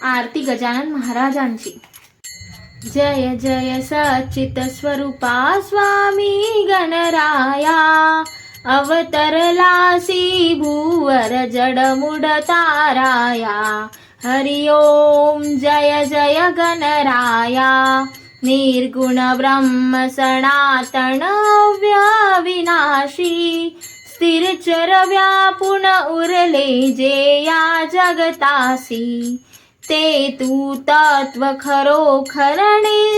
आरती गजानन महाराजांची। जय जय सच्चित स्वरूपा स्वामी गणराया, अवतरलासी भूवर जडमुड ताराया। हरि ओम जय जय गणराया, निर्गुण ब्रह्म सनातन अव्यविनाशी। स्थिरचर व्यापून उरले जे या जगतासी, ते तू तत्व खरोखर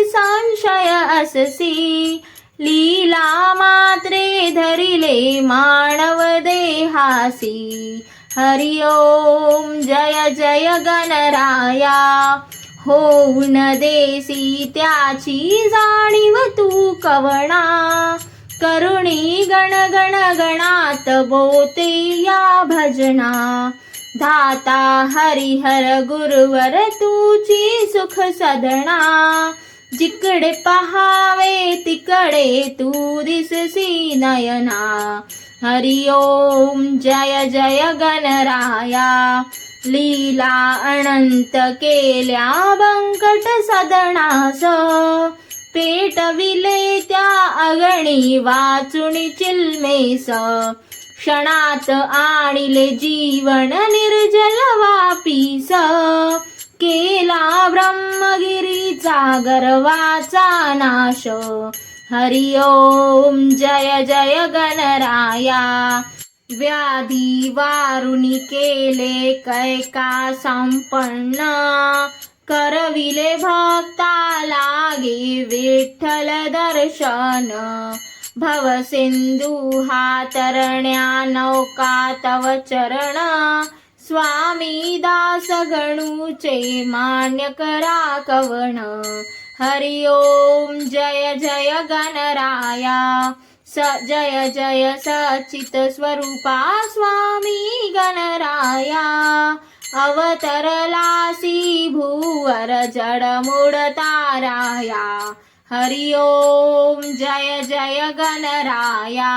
संशय अससी। लीला मात्रे धरिले मानव देहासी, हरि ओम जय जय गणराया। होऊन देसी त्याची जाणीव तू कवणा, करुणी गण गण गणात बोते या भजना। धाता हरिहर गुरुवर तुझी सुख सदना, जिकडे पहावे तिकडे तू दिससी नयना। हरि ओम जय जय गणराया, लीला अनंत केल्या बंकट सदनास। पेटविले त्या अगणी वाचुनी चिलमेस, क्षणात आणिले जीवन निर्जल वापीस। केला ब्रह्मगिरीचा गर्वाचा नाश, हरि ओम जय जय गणराया। व्याधी वारुणी केले कैका संपन्न, करविले भक्ता लागे विठ्ठल दर्शन। भवसिंधू हा तरण्या नौका तव चरण, स्वामी दास गणूचे मान्य करा कवण। हरि ओम जय जय गणराया, जय जय सच्चित स्वरूपा स्वामी गणराया। अवतरलासी भूवर जडमुड ताराया, हरि ओम जय जय गणराया।